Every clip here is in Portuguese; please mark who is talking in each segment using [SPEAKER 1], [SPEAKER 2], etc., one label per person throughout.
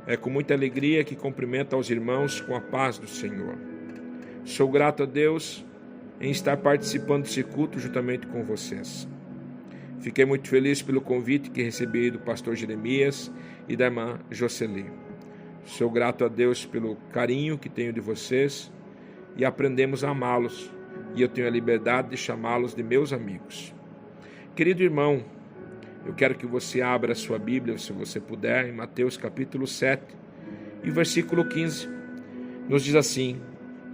[SPEAKER 1] É com muita alegria que cumprimento aos irmãos com a paz do Senhor. Sou grato a Deus em estar participando desse culto juntamente com vocês. Fiquei muito feliz pelo convite que recebi do pastor Jeremias e da irmã Jocely. Sou grato a Deus pelo carinho que tenho de vocês e aprendemos a amá-los, e eu tenho a liberdade de chamá-los de meus amigos. Querido irmão, eu quero que você abra a sua Bíblia, se você puder, em Mateus capítulo 7 e versículo 15. Nos diz assim: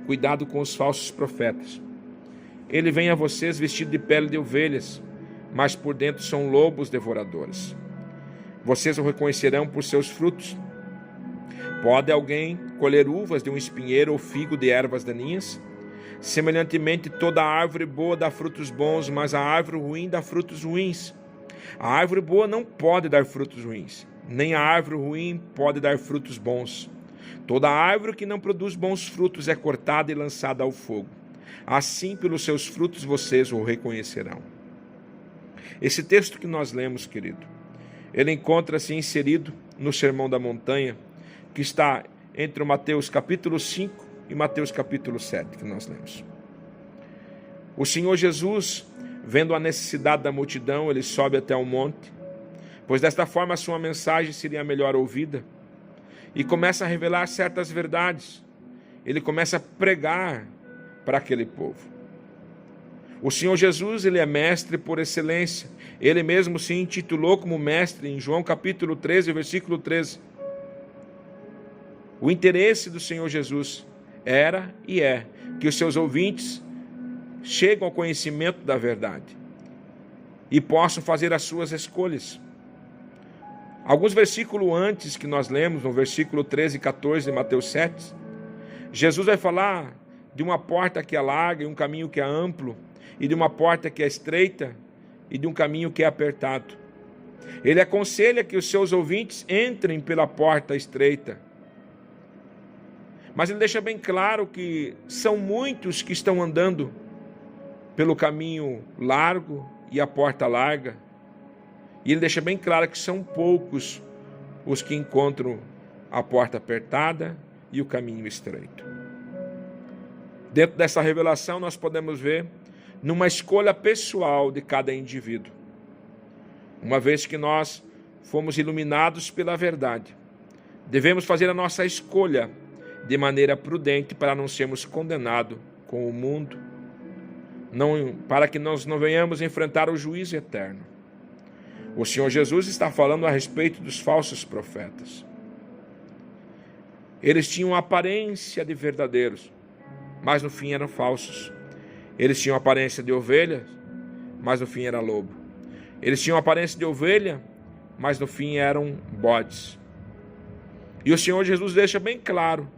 [SPEAKER 1] cuidado com os falsos profetas. Ele vem a vocês vestido de pele de ovelhas, mas por dentro são lobos devoradores. Vocês o reconhecerão por seus frutos. Pode alguém colher uvas de um espinheiro ou figo de ervas daninhas? Semelhantemente, toda árvore boa dá frutos bons, mas a árvore ruim dá frutos ruins. A árvore boa não pode dar frutos ruins, nem a árvore ruim pode dar frutos bons. Toda árvore que não produz bons frutos é cortada e lançada ao fogo. Assim, pelos seus frutos vocês o reconhecerão. Esse texto que nós lemos, querido, ele encontra-se inserido no Sermão da Montanha, que está entre o Mateus capítulo 5 e Mateus capítulo 7, que nós lemos. O Senhor Jesus, vendo a necessidade da multidão, ele sobe até o monte, pois desta forma a sua mensagem seria melhor ouvida, e começa a revelar certas verdades. Ele começa a pregar para aquele povo. O Senhor Jesus, ele é mestre por excelência. Ele mesmo se intitulou como mestre em João capítulo 13, versículo 13. O interesse do Senhor Jesus era e é que os seus ouvintes cheguem ao conhecimento da verdade e possam fazer as suas escolhas. Alguns versículos antes que nós lemos, no versículo 13 e 14 de Mateus 7, Jesus vai falar de uma porta que é larga e um caminho que é amplo, e de uma porta que é estreita e de um caminho que é apertado. Ele aconselha que os seus ouvintes entrem pela porta estreita. Mas ele deixa bem claro que são muitos que estão andando pelo caminho largo e a porta larga. E ele deixa bem claro que são poucos os que encontram a porta apertada e o caminho estreito. Dentro dessa revelação nós podemos ver numa escolha pessoal de cada indivíduo. Uma vez que nós fomos iluminados pela verdade, devemos fazer a nossa escolha de maneira prudente para não sermos condenados com o mundo, para que nós não venhamos enfrentar o juízo eterno. O Senhor Jesus está falando a respeito dos falsos profetas. Eles tinham aparência de verdadeiros, mas no fim eram falsos. Eles tinham aparência de ovelha, mas no fim era lobo. Eles tinham aparência de ovelha, mas no fim eram bodes. E o Senhor Jesus deixa bem claro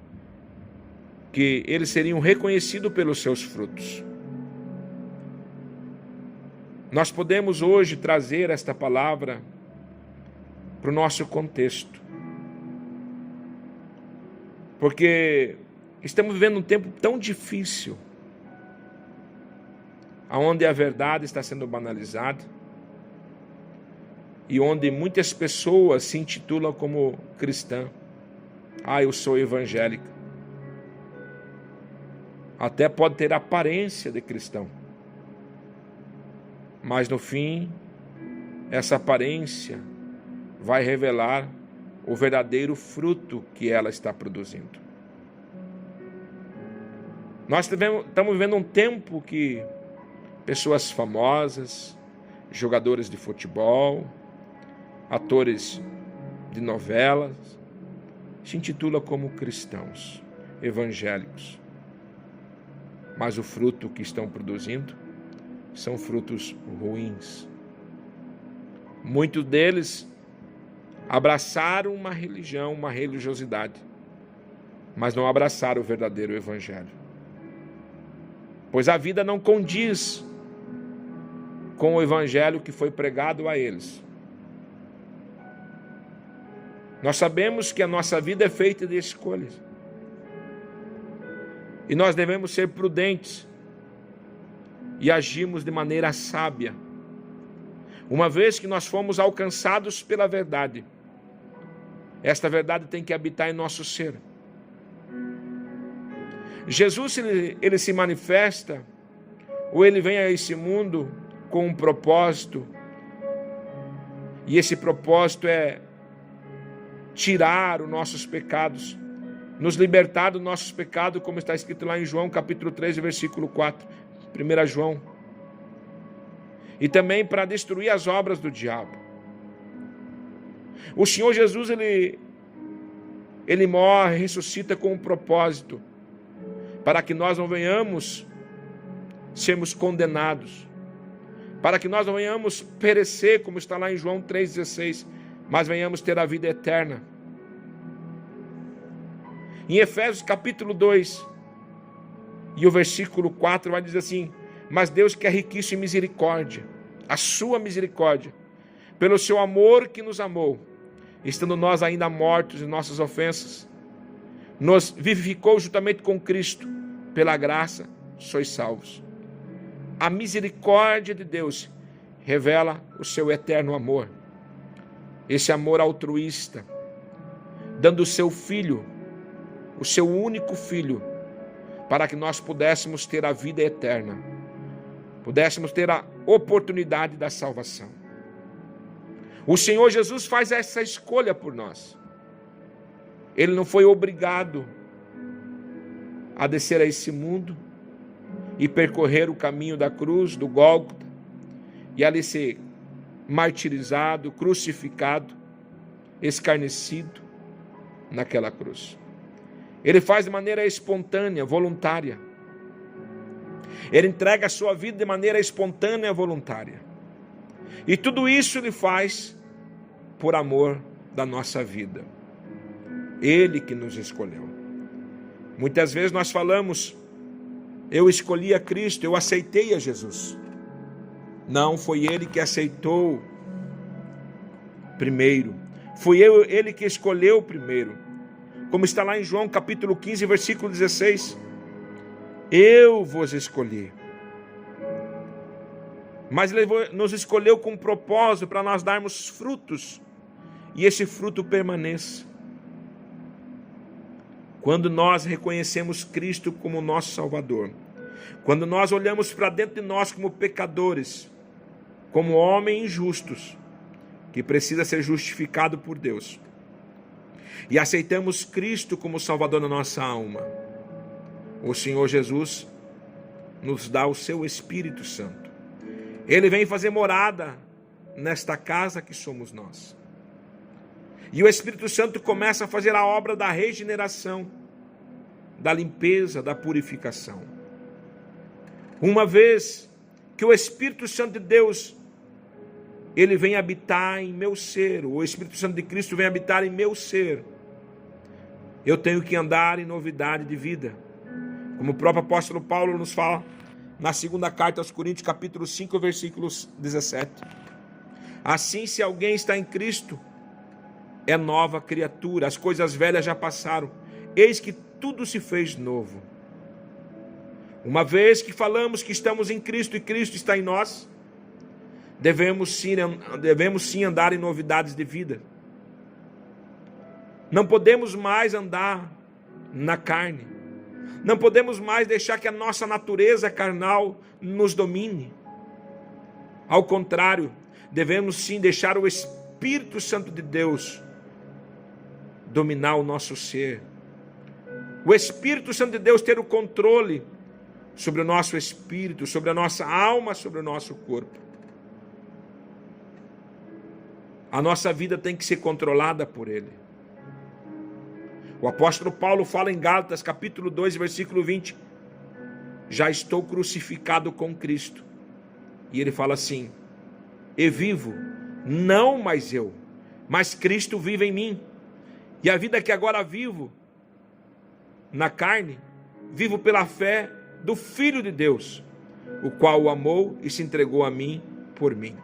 [SPEAKER 1] que eles seriam reconhecidos pelos seus frutos. Nós podemos hoje trazer esta palavra para o nosso contexto, porque estamos vivendo um tempo tão difícil, onde a verdade está sendo banalizada e onde muitas pessoas se intitulam como cristã. Eu sou evangélica. Até pode ter aparência de cristão, mas no fim, essa aparência vai revelar o verdadeiro fruto que ela está produzindo. Nós estamos vivendo um tempo que pessoas famosas, jogadores de futebol, atores de novelas, se intitulam como cristãos, evangélicos. Mas o fruto que estão produzindo são frutos ruins. Muitos deles abraçaram uma religião, uma religiosidade, mas não abraçaram o verdadeiro evangelho. Pois a vida não condiz com o evangelho que foi pregado a eles. Nós sabemos que a nossa vida é feita de escolhas. E nós devemos ser prudentes e agirmos de maneira sábia. Uma vez que nós fomos alcançados pela verdade, Esta verdade tem que habitar em nosso ser. Jesus, ele se manifesta, ou ele vem a esse mundo com um propósito, e esse propósito é tirar os nossos pecados, nos libertar dos nossos pecados, como está escrito lá em João capítulo 3, versículo 4, 1 João, e também para destruir as obras do diabo. O Senhor Jesus, ele morre, ressuscita com um propósito, para que nós não venhamos sermos condenados, para que nós não venhamos perecer, como está lá em João 3,16, mas venhamos ter a vida eterna. Em Efésios capítulo 2, e o versículo 4 vai dizer assim: mas Deus, que é riquíssimo em misericórdia, a sua misericórdia, pelo seu amor que nos amou, estando nós ainda mortos em nossas ofensas, nos vivificou juntamente com Cristo, pela graça sois salvos. A misericórdia de Deus revela o seu eterno amor, esse amor altruísta, dando o seu filho, o seu único filho, para que nós pudéssemos ter a vida eterna, pudéssemos ter a oportunidade da salvação. O Senhor Jesus faz essa escolha por nós. Ele não foi obrigado a descer a esse mundo e percorrer o caminho da cruz, do Gólgota, e ali ser martirizado, crucificado, escarnecido naquela cruz. Ele faz de maneira espontânea, voluntária. Ele entrega a sua vida de maneira espontânea e voluntária. E tudo isso ele faz por amor da nossa vida. Ele que nos escolheu. Muitas vezes nós falamos: eu escolhi a Cristo, eu aceitei a Jesus. Não, foi Ele que aceitou primeiro. Foi Ele que escolheu primeiro. Como está lá em João capítulo 15, versículo 16. Eu vos escolhi. Mas Ele nos escolheu com um propósito para nós darmos frutos. E esse fruto permaneça. Quando nós reconhecemos Cristo como nosso Salvador, quando nós olhamos para dentro de nós como pecadores, como homens injustos, que precisa ser justificado por Deus, e aceitamos Cristo como Salvador da nossa alma, o Senhor Jesus nos dá o seu Espírito Santo. Ele vem fazer morada nesta casa que somos nós. E o Espírito Santo começa a fazer a obra da regeneração, da limpeza, da purificação. Uma vez que o Espírito Santo de Deus, ele vem habitar em meu ser, o Espírito Santo de Cristo vem habitar em meu ser, eu tenho que andar em novidade de vida. Como o próprio apóstolo Paulo nos fala, na segunda carta aos Coríntios, capítulo 5, versículo 17. Assim, se alguém está em Cristo, é nova criatura, as coisas velhas já passaram, eis que tudo se fez novo. Uma vez que falamos que estamos em Cristo e Cristo está em nós, devemos sim andar em novidades de vida. Não podemos mais andar na carne, não podemos mais deixar que a nossa natureza carnal nos domine. Ao contrário, devemos sim deixar o Espírito Santo de Deus dominar o nosso ser. O Espírito Santo de Deus ter o controle sobre o nosso espírito, sobre a nossa alma, sobre o nosso corpo. A nossa vida tem que ser controlada por Ele. O apóstolo Paulo fala em Gálatas capítulo 2, versículo 20. Já estou crucificado com Cristo. E ele fala assim: e vivo, não mais eu, mas Cristo vive em mim. E a vida que agora vivo na carne, vivo pela fé do Filho de Deus, o qual o amou e se entregou a mim por mim.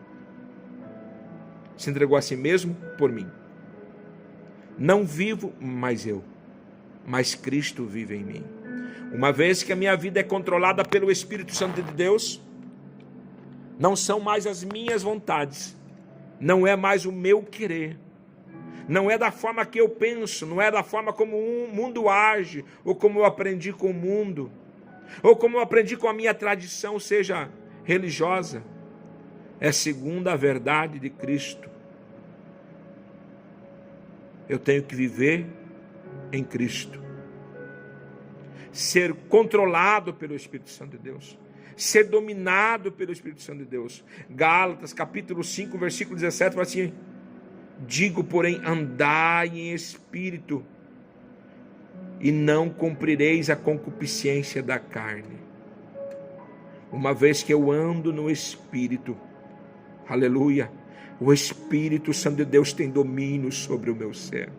[SPEAKER 1] Se entregou a si mesmo por mim. Não vivo mais eu, mas Cristo vive em mim. Uma vez que a minha vida é controlada pelo Espírito Santo de Deus, não são mais as minhas vontades, não é mais o meu querer, Não é da forma que eu penso, não é da forma como o mundo age, ou como eu aprendi com o mundo, ou como eu aprendi com a minha tradição, seja religiosa. É segundo a verdade de Cristo. Eu tenho que viver em Cristo, ser controlado pelo Espírito Santo de Deus, ser dominado pelo Espírito Santo de Deus. Gálatas capítulo 5, versículo 17, fala assim: digo, porém, andai em espírito, e não cumprireis a concupiscência da carne. Uma vez que eu ando no Espírito, aleluia, o Espírito Santo de Deus tem domínio sobre o meu ser.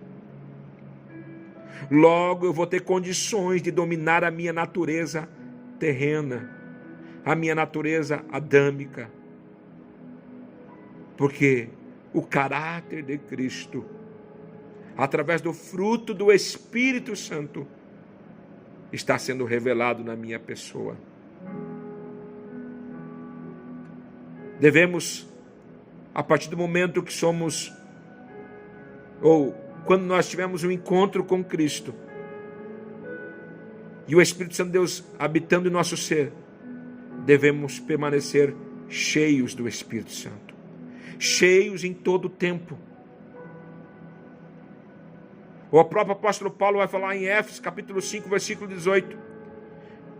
[SPEAKER 1] Logo eu vou ter condições de dominar a minha natureza terrena, a minha natureza adâmica, porque o caráter de Cristo, através do fruto do Espírito Santo, está sendo revelado na minha pessoa. Devemos, a partir do momento que somos, ou quando nós tivemos um encontro com Cristo, e o Espírito Santo de Deus habitando em nosso ser, devemos permanecer cheios do Espírito Santo, cheios em todo o tempo. O próprio apóstolo Paulo vai falar em Éfesos capítulo 5, versículo 18: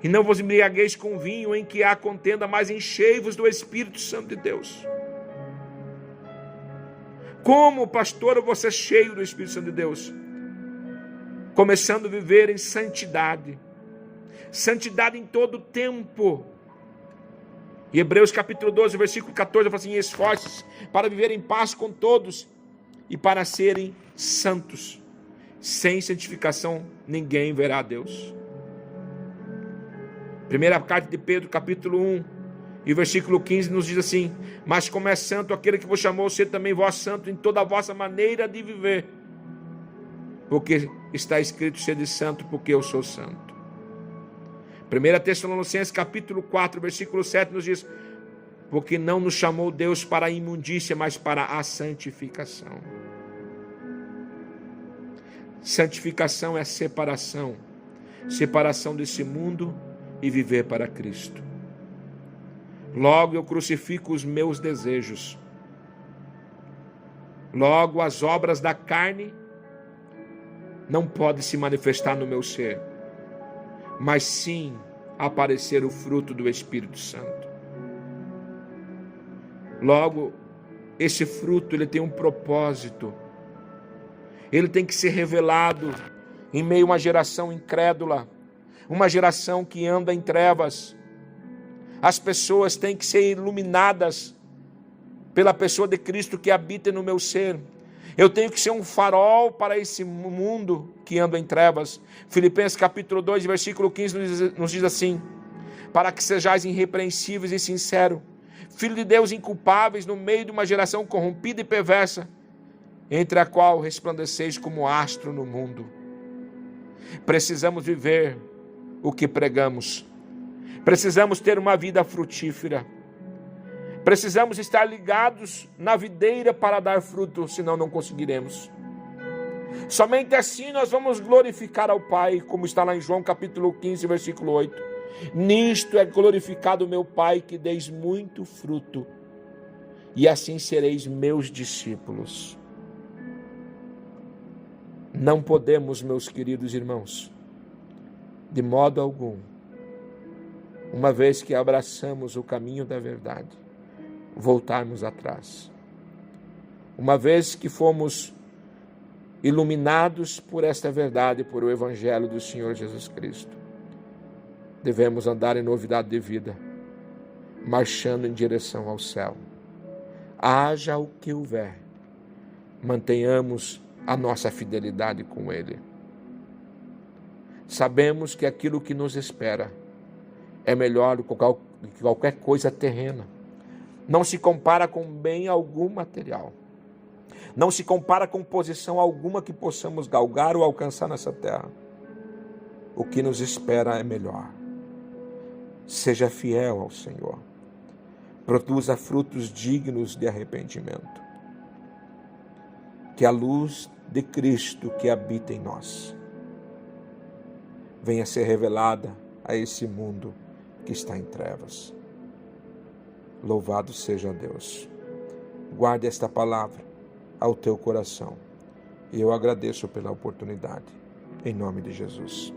[SPEAKER 1] e não vos embriagueis com vinho em que há contenda, mas enchei-vos do Espírito Santo de Deus. Como, pastor, eu vou ser cheio do Espírito Santo de Deus? Começando a viver em santidade, santidade em todo o tempo. E Hebreus capítulo 12, versículo 14, fala assim: esforce-se para viver em paz com todos e para serem santos. Sem santificação ninguém verá a Deus. Primeira carta de Pedro capítulo 1 e versículo 15 nos diz assim: mas como é santo aquele que vos chamou, sede também vós santo em toda a vossa maneira de viver, porque está escrito: sede santo, porque eu sou santo. 1 Tessalonicenses capítulo 4, versículo 7 nos diz: porque não nos chamou Deus para a imundícia, mas para a santificação. Santificação é separação, separação desse mundo e viver para Cristo. Logo eu crucifico os meus desejos. Logo as obras da carne não podem se manifestar no meu ser, mas sim aparecer o fruto do Espírito Santo. Logo, esse fruto ele tem um propósito. Ele tem que ser revelado em meio a uma geração incrédula, uma geração que anda em trevas. As pessoas têm que ser iluminadas pela pessoa de Cristo que habita no meu ser. Eu tenho que ser um farol para esse mundo que anda em trevas. Filipenses capítulo 2, versículo 15 nos diz assim: para que sejais irrepreensíveis e sinceros, filho de Deus inculpáveis no meio de uma geração corrompida e perversa, entre a qual resplandeceis como astro no mundo. Precisamos viver o que pregamos. Precisamos ter uma vida frutífera. Precisamos estar ligados na videira para dar fruto, senão não conseguiremos. Somente assim nós vamos glorificar ao Pai, como está lá em João capítulo 15, versículo 8. Nisto é glorificado o meu Pai, que deis muito fruto, e assim sereis meus discípulos. Não podemos, meus queridos irmãos, de modo algum, uma vez que abraçamos o caminho da verdade, voltarmos atrás. Uma vez que fomos iluminados por esta verdade, por o Evangelho do Senhor Jesus Cristo, devemos andar em novidade de vida, marchando em direção ao céu. Haja o que houver, mantenhamos a nossa fidelidade com Ele. Sabemos que aquilo que nos espera é melhor do que qualquer coisa terrena. Não se compara com bem algum material. Não se compara com posição alguma que possamos galgar ou alcançar nessa terra. O que nos espera é melhor. Seja fiel ao Senhor. Produza frutos dignos de arrependimento. Que a luz de Cristo que habita em nós venha ser revelada a esse mundo que está em trevas. Louvado seja Deus. Guarde esta palavra ao teu coração. E eu agradeço pela oportunidade. Em nome de Jesus.